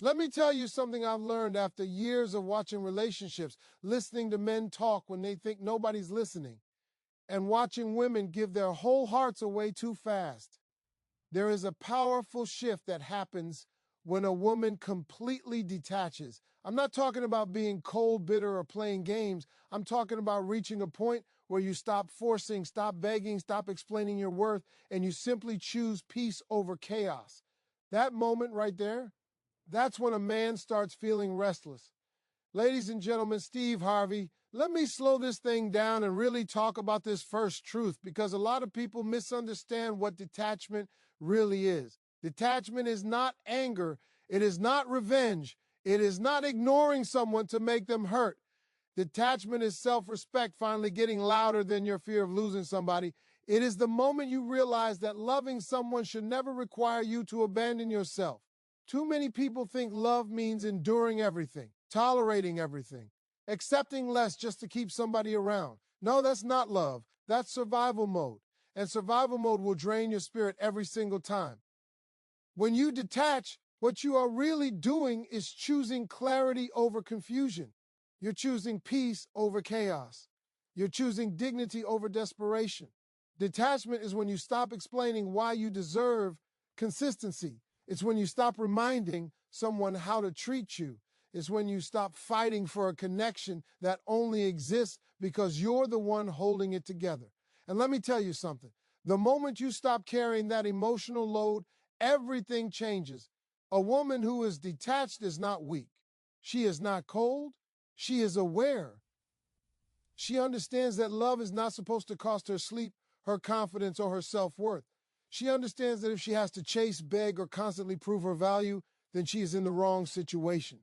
Let me tell you something I've learned after years of watching relationships, listening to men talk when they think nobody's listening, and watching women give their whole hearts away too fast. There is a powerful shift that happens when a woman completely detaches. I'm not talking about being cold, bitter, or playing games. I'm talking about reaching a point where you stop forcing, stop begging, stop explaining your worth, and you simply choose peace over chaos. That moment right there, that's when a man starts feeling restless. Ladies and gentlemen, Steve Harvey, let me slow this thing down and really talk about this first truth because a lot of people misunderstand what detachment really is. Detachment is not anger. It is not revenge. It is not ignoring someone to make them hurt. Detachment is self-respect finally getting louder than your fear of losing somebody. It is the moment you realize that loving someone should never require you to abandon yourself. Too many people think love means enduring everything, tolerating everything, accepting less just to keep somebody around. No, that's not love. That's survival mode. And survival mode will drain your spirit every single time. When you detach, what you are really doing is choosing clarity over confusion. You're choosing peace over chaos. You're choosing dignity over desperation. Detachment is when you stop explaining why you deserve consistency. It's when you stop reminding someone how to treat you. It's when you stop fighting for a connection that only exists because you're the one holding it together. And let me tell you something. The moment you stop carrying that emotional load, everything changes. A woman who is detached is not weak. She is not cold. She is aware. She understands that love is not supposed to cost her sleep, her confidence, or her self-worth. She understands that if she has to chase, beg, or constantly prove her value, then she is in the wrong situation.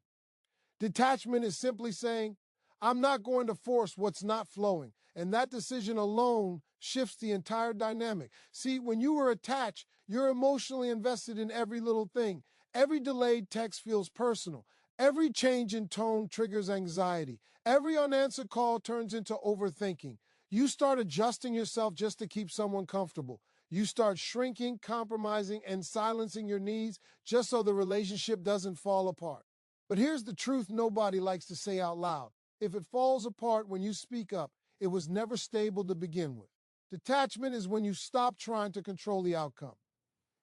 Detachment is simply saying, I'm not going to force what's not flowing. And that decision alone shifts the entire dynamic. See, when you are attached, you're emotionally invested in every little thing. Every delayed text feels personal. Every change in tone triggers anxiety. Every unanswered call turns into overthinking. You start adjusting yourself just to keep someone comfortable. You start shrinking, compromising, and silencing your needs just so the relationship doesn't fall apart. But here's the truth nobody likes to say out loud. If it falls apart when you speak up, it was never stable to begin with. Detachment is when you stop trying to control the outcome.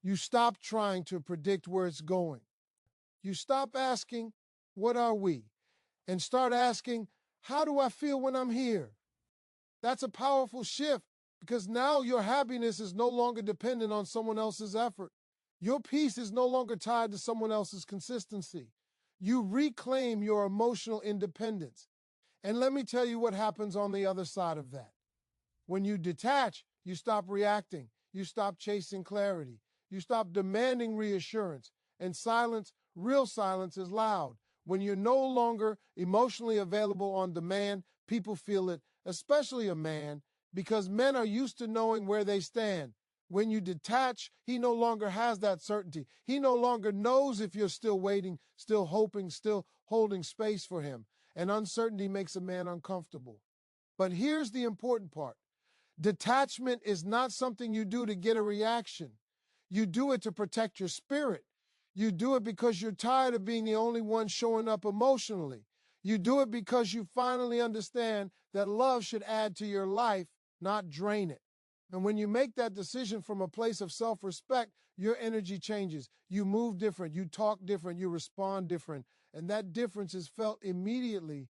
You stop trying to predict where it's going. You stop asking, what are we? And start asking, how do I feel when I'm here? That's a powerful shift because now your happiness is no longer dependent on someone else's effort. Your peace is no longer tied to someone else's consistency. You reclaim your emotional independence. And let me tell you what happens on the other side of that. When you detach, you stop reacting. You stop chasing clarity. You stop demanding reassurance. And silence, real silence, is loud. When you're no longer emotionally available on demand, people feel it, especially a man, because men are used to knowing where they stand. When you detach, he no longer has that certainty. He no longer knows if you're still waiting, still hoping, still holding space for him. And uncertainty makes a man uncomfortable. But here's the important part. Detachment is not something you do to get a reaction. You do it to protect your spirit. You do it because you're tired of being the only one showing up emotionally. You do it because you finally understand that love should add to your life, not drain it. And when you make that decision from a place of self-respect, your energy changes. You move different, you talk different, you respond different. And that difference is felt immediately.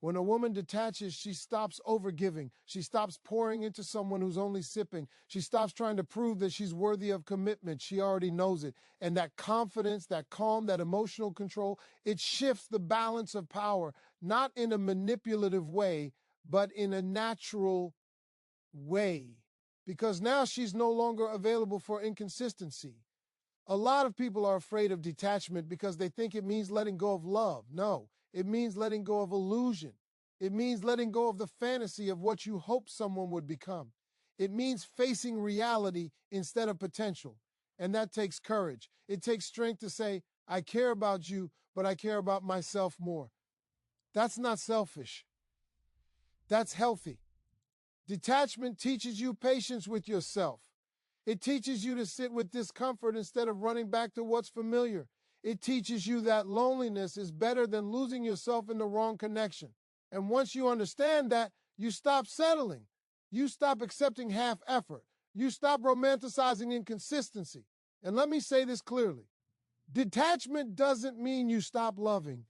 When a woman detaches, she stops overgiving. She stops pouring into someone who's only sipping. She stops trying to prove that she's worthy of commitment. She already knows it. And that confidence, that calm, that emotional control, it shifts the balance of power, not in a manipulative way, but in a natural way. Because now she's no longer available for inconsistency. A lot of people are afraid of detachment because they think it means letting go of love. No, it means letting go of illusion. It means letting go of the fantasy of what you hope someone would become. It means facing reality instead of potential. And that takes courage. It takes strength to say, I care about you, but I care about myself more. That's not selfish. That's healthy. Detachment teaches you patience with yourself. It teaches you to sit with discomfort instead of running back to what's familiar. It teaches you that loneliness is better than losing yourself in the wrong connection. And once you understand that, you stop settling. You stop accepting half effort. You stop romanticizing inconsistency. And let me say this clearly. Detachment doesn't mean you stop loving.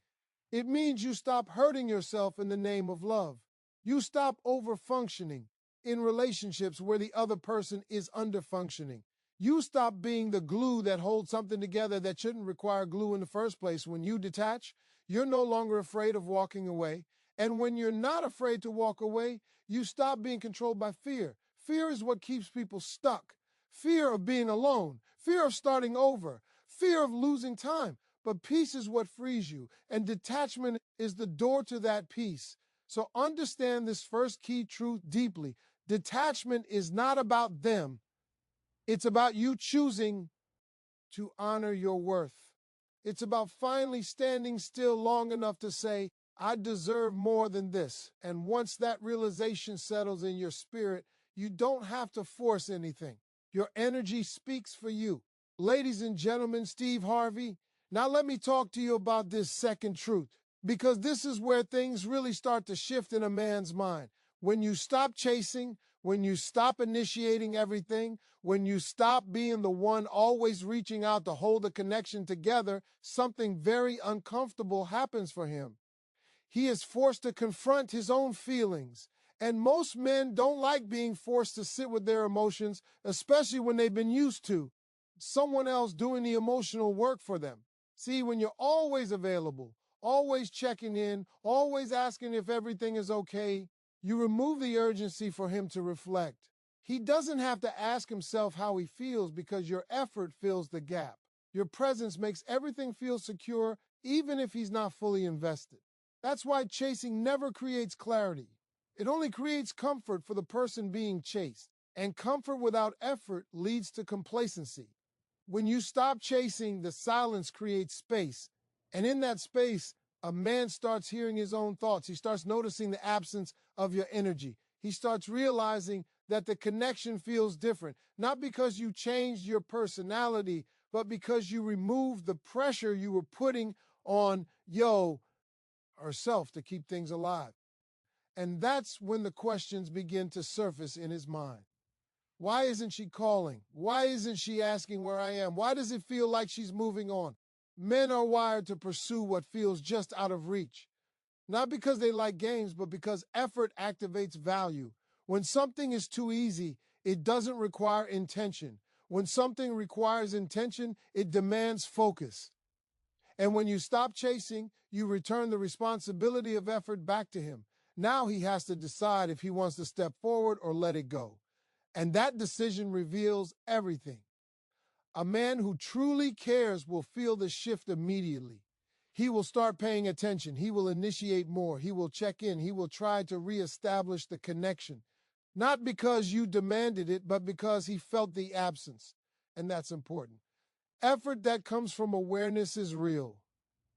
It means you stop hurting yourself in the name of love. You stop overfunctioning in relationships where the other person is underfunctioning. You stop being the glue that holds something together that shouldn't require glue in the first place. When you detach, you're no longer afraid of walking away. And when you're not afraid to walk away, you stop being controlled by fear. Fear is what keeps people stuck. Fear of being alone, fear of starting over, fear of losing time. But peace is what frees you, and detachment is the door to that peace. So understand this first key truth deeply. Detachment is not about them. It's about you choosing to honor your worth. It's about finally standing still long enough to say, I deserve more than this. And once that realization settles in your spirit, you don't have to force anything. Your energy speaks for you. Ladies and gentlemen, Steve Harvey, now let me talk to you about this second truth, because this is where things really start to shift in a man's mind. When you stop chasing, when you stop initiating everything, when you stop being the one always reaching out to hold the connection together, something very uncomfortable happens for him. He is forced to confront his own feelings. And most men don't like being forced to sit with their emotions, especially when they've been used to someone else doing the emotional work for them. See, when you're always available, always checking in, always asking if everything is okay, you remove the urgency for him to reflect. He doesn't have to ask himself how he feels because your effort fills the gap. Your presence makes everything feel secure, even if he's not fully invested. That's why chasing never creates clarity. It only creates comfort for the person being chased. And comfort without effort leads to complacency. When you stop chasing, the silence creates space. And in that space, a man starts hearing his own thoughts. He starts noticing the absence of your energy. He starts realizing that the connection feels different, not because you changed your personality, but because you removed the pressure you were putting on herself to keep things alive. And that's when the questions begin to surface in his mind. Why isn't she calling? Why isn't she asking where I am? Why does it feel like she's moving on? Men are wired to pursue what feels just out of reach. Not because they like games, but because effort activates value. When something is too easy, it doesn't require intention. When something requires intention, it demands focus. And when you stop chasing, you return the responsibility of effort back to him. Now he has to decide if he wants to step forward or let it go. And that decision reveals everything. A man who truly cares will feel the shift immediately. He will start paying attention. He will initiate more. He will check in. He will try to reestablish the connection. Not because you demanded it, but because he felt the absence. And that's important. Effort that comes from awareness is real.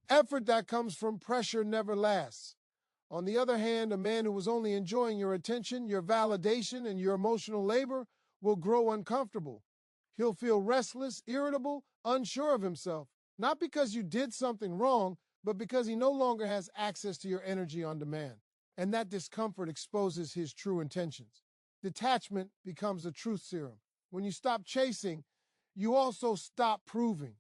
Effort that comes from pressure never lasts. On the other hand, a man who is only enjoying your attention, your validation, and your emotional labor will grow uncomfortable. He'll feel restless, irritable, unsure of himself, not because you did something wrong, but because he no longer has access to your energy on demand. And that discomfort exposes his true intentions. Detachment becomes a truth serum. When you stop chasing, you also stop proving.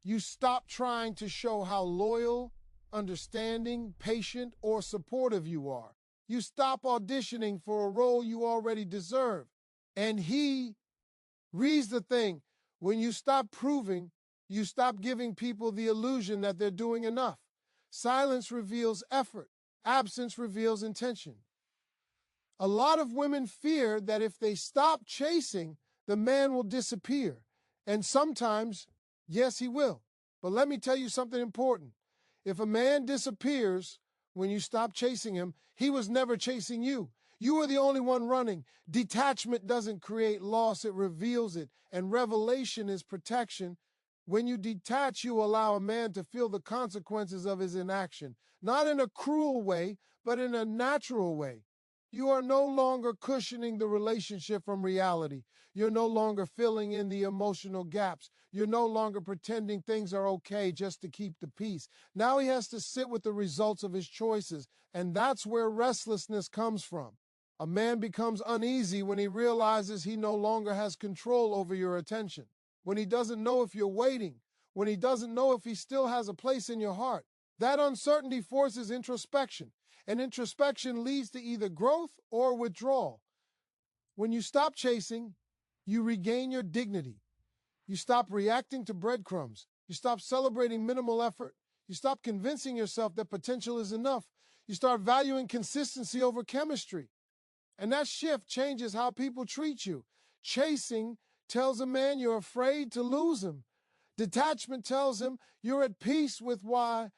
You stop trying to show how loyal, understanding, patient, or supportive you are. You stop auditioning for a role you already deserve. And he reads the thing. When you stop proving, you stop giving people the illusion that they're doing enough. Silence reveals effort. Absence reveals intention. A lot of women fear that if they stop chasing, the man will disappear. And sometimes, yes, he will. But let me tell you something important. If a man disappears when you stop chasing him, he was never chasing you. You were the only one running. Detachment doesn't create loss, it reveals it. And revelation is protection. When you detach, you allow a man to feel the consequences of his inaction. Not in a cruel way, but in a natural way. You are no longer cushioning the relationship from reality. You're no longer filling in the emotional gaps. You're no longer pretending things are okay just to keep the peace. Now he has to sit with the results of his choices, and that's where restlessness comes from. A man becomes uneasy when he realizes he no longer has control over your attention, when he doesn't know if you're waiting, when he doesn't know if he still has a place in your heart. That uncertainty forces introspection, and introspection leads to either growth or withdrawal. When you stop chasing, you regain your dignity. You stop reacting to breadcrumbs. You stop celebrating minimal effort. You stop convincing yourself that potential is enough. You start valuing consistency over chemistry. And that shift changes how people treat you. Chasing tells a man you're afraid to lose him. Detachment tells him you're at peace with why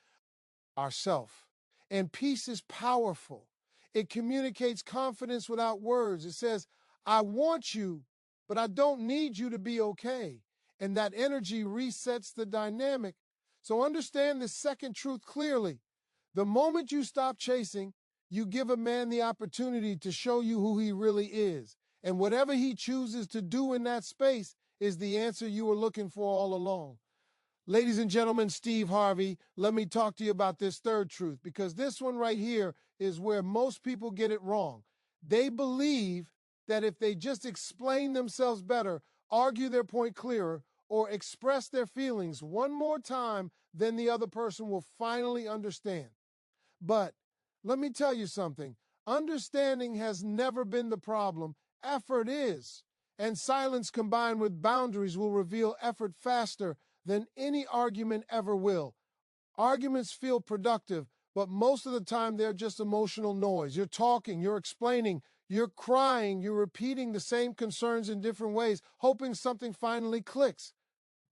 ourself. And peace is powerful. It communicates confidence without words. It says, I want you, but I don't need you to be okay. And that energy resets the dynamic. So understand this second truth clearly. The moment you stop chasing, you give a man the opportunity to show you who he really is. And whatever he chooses to do in that space is the answer you were looking for all along. Ladies and gentlemen, Steve Harvey, let me talk to you about this third truth, because this one right here is where most people get it wrong. They believe that if they just explain themselves better, argue their point clearer, or express their feelings one more time, then the other person will finally understand. But let me tell you something. Understanding has never been the problem. Effort is. And silence combined with boundaries will reveal effort faster than any argument ever will. Arguments feel productive, but most of the time they're just emotional noise. You're talking, you're explaining, you're crying, you're repeating the same concerns in different ways, hoping something finally clicks.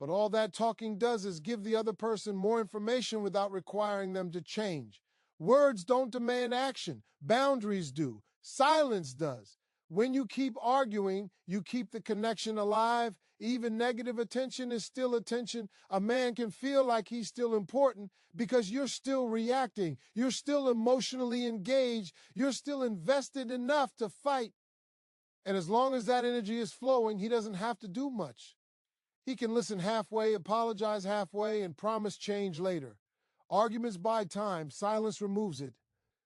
But all that talking does is give the other person more information without requiring them to change. Words don't demand action. Boundaries do. Silence does. When you keep arguing, you keep the connection alive. Even negative attention is still attention. A man can feel like he's still important because you're still reacting. You're still emotionally engaged. You're still invested enough to fight. And as long as that energy is flowing, he doesn't have to do much. He can listen halfway, apologize halfway, and promise change later. Arguments buy time, silence removes it.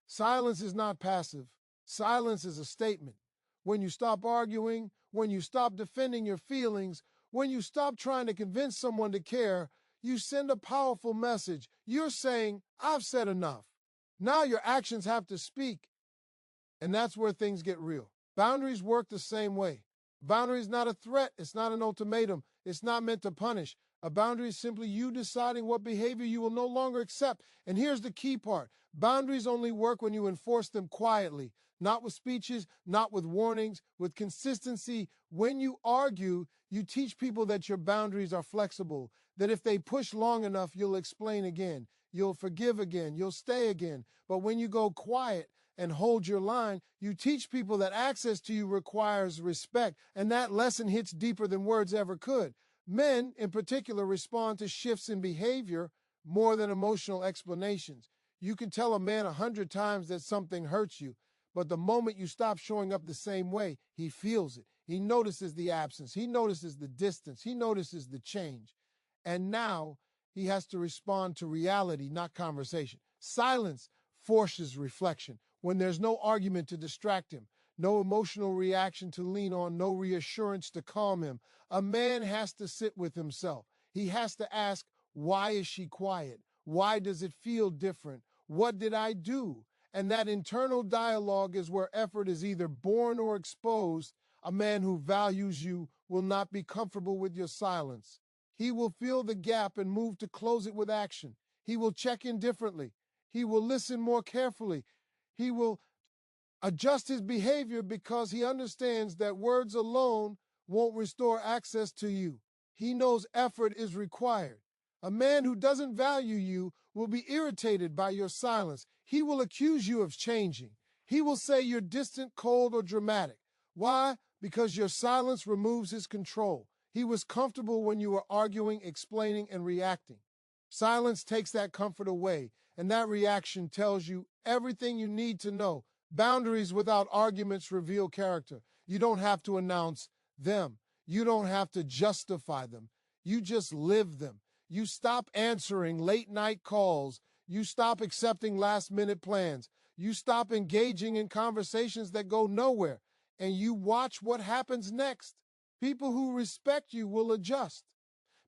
Silence is not passive. Silence is a statement. When you stop arguing, when you stop defending your feelings, when you stop trying to convince someone to care, you send a powerful message. You're saying, I've said enough. Now your actions have to speak. And that's where things get real. Boundaries work the same way. A boundary is not a threat. It's not an ultimatum. It's not meant to punish. A boundary is simply you deciding what behavior you will no longer accept. And here's the key part. Boundaries only work when you enforce them quietly, not with speeches, not with warnings, with consistency. When you argue, you teach people that your boundaries are flexible, that if they push long enough, you'll explain again, you'll forgive again, you'll stay again. But when you go quiet, and hold your line, you teach people that access to you requires respect, and that lesson hits deeper than words ever could. Men, in particular, respond to shifts in behavior more than emotional explanations. You can tell a man 100 times that something hurts you, but the moment you stop showing up the same way, he feels it. He notices the absence. He notices the distance. He notices the change. And now he has to respond to reality, not conversation. Silence forces reflection. When there's no argument to distract him, no emotional reaction to lean on, no reassurance to calm him, a man has to sit with himself. He has to ask, why is she quiet? Why does it feel different? What did I do? And that internal dialogue is where effort is either born or exposed. A man who values you will not be comfortable with your silence. He will feel the gap and move to close it with action. He will check in differently. He will listen more carefully. He will adjust his behavior because he understands that words alone won't restore access to you. He knows effort is required. A man who doesn't value you will be irritated by your silence. He will accuse you of changing. He will say you're distant, cold, or dramatic. Why? Because your silence removes his control. He was comfortable when you were arguing, explaining, and reacting. Silence takes that comfort away, and that reaction tells you everything you need to know. Boundaries without arguments reveal character. You don't have to announce them. You don't have to justify them. You just live them. You stop answering late night calls. You stop accepting last minute plans. You stop engaging in conversations that go nowhere. And you watch what happens next. People who respect you will adjust.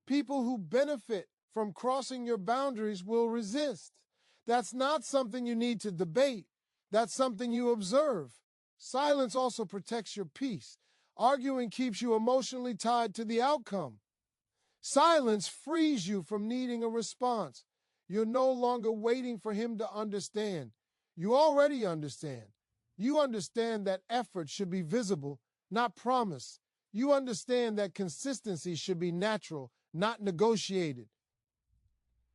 People who benefit from crossing your boundaries will resist. That's not something you need to debate. That's something you observe. Silence also protects your peace. Arguing keeps you emotionally tied to the outcome. Silence frees you from needing a response. You're no longer waiting for him to understand. You already understand. You understand that effort should be visible, not promised. You understand that consistency should be natural, not negotiated.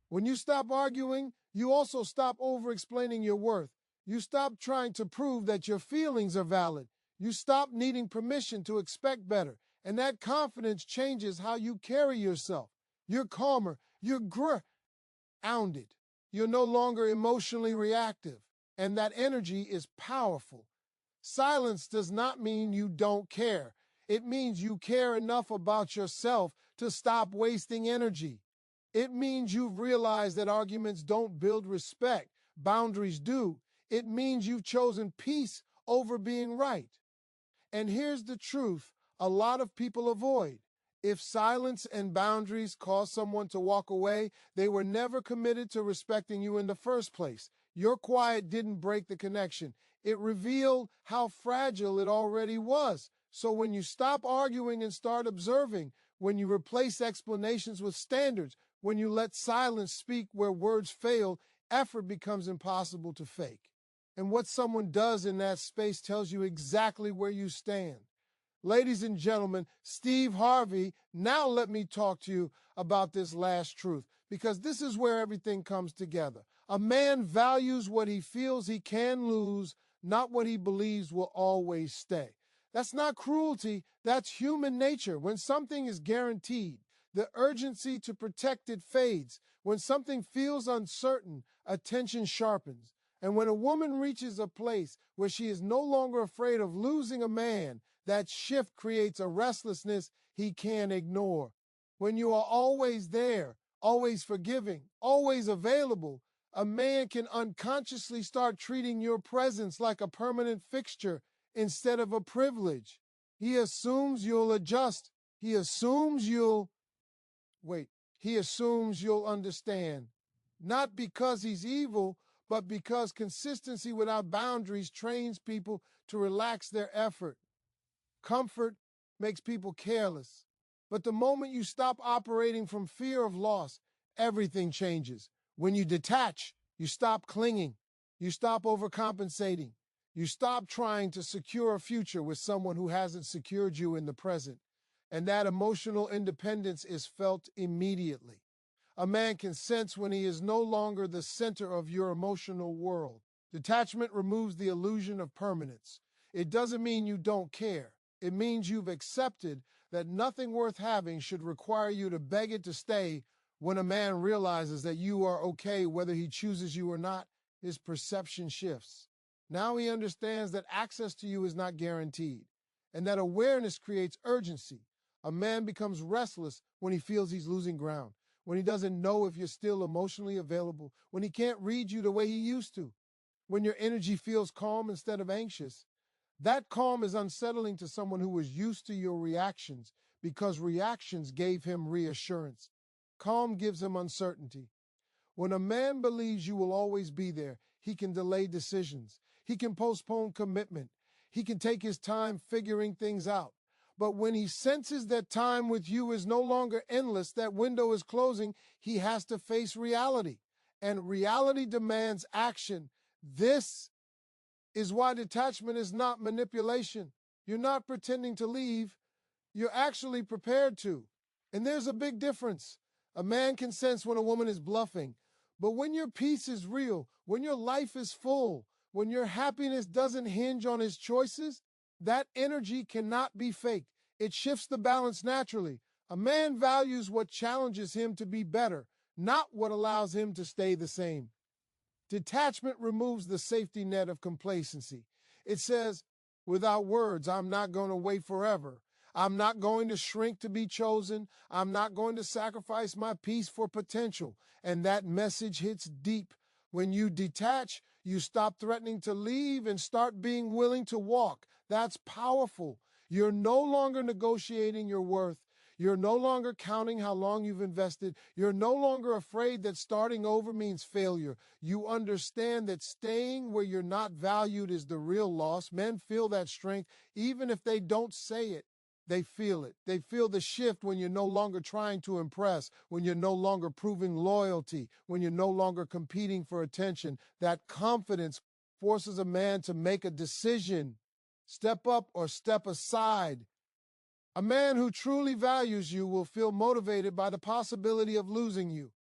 When you stop arguing, you also stop over-explaining your worth. You stop trying to prove that your feelings are valid. You stop needing permission to expect better. And that confidence changes how you carry yourself. You're calmer. You're grounded. You're no longer emotionally reactive. And that energy is powerful. Silence does not mean you don't care. It means you care enough about yourself to stop wasting energy. It means you've realized that arguments don't build respect. Boundaries do. It means you've chosen peace over being right. And here's the truth a lot of people avoid. If silence and boundaries cause someone to walk away, they were never committed to respecting you in the first place. Your quiet didn't break the connection. It revealed how fragile it already was. So when you stop arguing and start observing, when you replace explanations with standards, when you let silence speak where words fail, effort becomes impossible to fake. And what someone does in that space tells you exactly where you stand. Ladies and gentlemen, Steve Harvey, now let me talk to you about this last truth, because this is where everything comes together. A man values what he feels he can lose, not what he believes will always stay. That's not cruelty, that's human nature. When something is guaranteed, the urgency to protect it fades. When something feels uncertain, attention sharpens. And when a woman reaches a place where she is no longer afraid of losing a man, that shift creates a restlessness he can't ignore. When you are always there, always forgiving, always available, a man can unconsciously start treating your presence like a permanent fixture instead of a privilege. He assumes you'll adjust. He assumes you'll Wait, he assumes you'll understand. Not because he's evil, but because consistency without boundaries trains people to relax their effort. Comfort makes people careless. But the moment you stop operating from fear of loss, everything changes. When you detach, you stop clinging. You stop overcompensating. You stop trying to secure a future with someone who hasn't secured you in the present. And that emotional independence is felt immediately. A man can sense when he is no longer the center of your emotional world. Detachment removes the illusion of permanence. It doesn't mean you don't care. It means you've accepted that nothing worth having should require you to beg it to stay. When a man realizes that you are okay whether he chooses you or not, his perception shifts. Now he understands that access to you is not guaranteed, and that awareness creates urgency. A man becomes restless when he feels he's losing ground, when he doesn't know if you're still emotionally available, when he can't read you the way he used to, when your energy feels calm instead of anxious. That calm is unsettling to someone who was used to your reactions, because reactions gave him reassurance. Calm gives him uncertainty. When a man believes you will always be there, he can delay decisions. He can postpone commitment. He can take his time figuring things out. But when he senses that time with you is no longer endless, that window is closing, he has to face reality. And reality demands action. This is why detachment is not manipulation. You're not pretending to leave. You're actually prepared to. And there's a big difference. A man can sense when a woman is bluffing. But when your peace is real, when your life is full, when your happiness doesn't hinge on his choices, that energy cannot be faked. It shifts the balance naturally. A man values what challenges him to be better, not what allows him to stay the same. Detachment removes the safety net of complacency. It says, without words, I'm not going to wait forever. I'm not going to shrink to be chosen. I'm not going to sacrifice my peace for potential. And that message hits deep. When you detach, you stop threatening to leave and start being willing to walk. That's powerful. You're no longer negotiating your worth. You're no longer counting how long you've invested. You're no longer afraid that starting over means failure. You understand that staying where you're not valued is the real loss. Men feel that strength, even if they don't say it. They feel it. They feel the shift when you're no longer trying to impress, when you're no longer proving loyalty, when you're no longer competing for attention. That confidence forces a man to make a decision, step up or step aside. A man who truly values you will feel motivated by the possibility of losing you.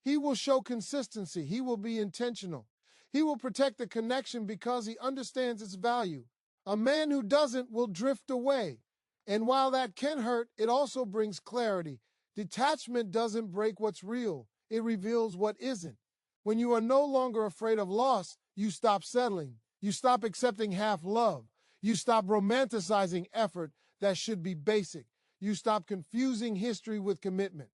He will show consistency. He will be intentional. He will protect the connection because he understands its value. A man who doesn't will drift away. And while that can hurt, it also brings clarity. Detachment doesn't break what's real, it reveals what isn't. When you are no longer afraid of loss, you stop settling. You stop accepting half love. You stop romanticizing effort that should be basic. You stop confusing history with commitment.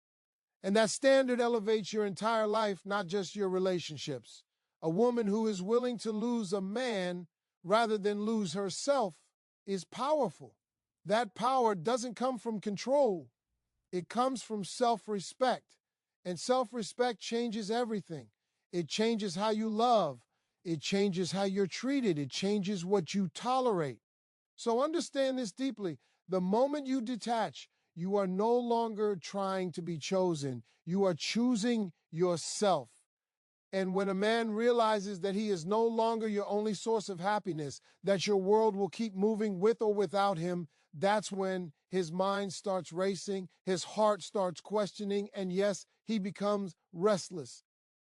And that standard elevates your entire life, not just your relationships. A woman who is willing to lose a man rather than lose herself is powerful. That power doesn't come from control, it comes from self respect. And self respect changes everything. It changes how you love, it changes how you're treated, it changes what you tolerate. So understand this deeply. The moment you detach, you are no longer trying to be chosen. You are choosing yourself. And when a man realizes that he is no longer your only source of happiness, that your world will keep moving with or without him, that's when his mind starts racing, his heart starts questioning, and yes, he becomes restless.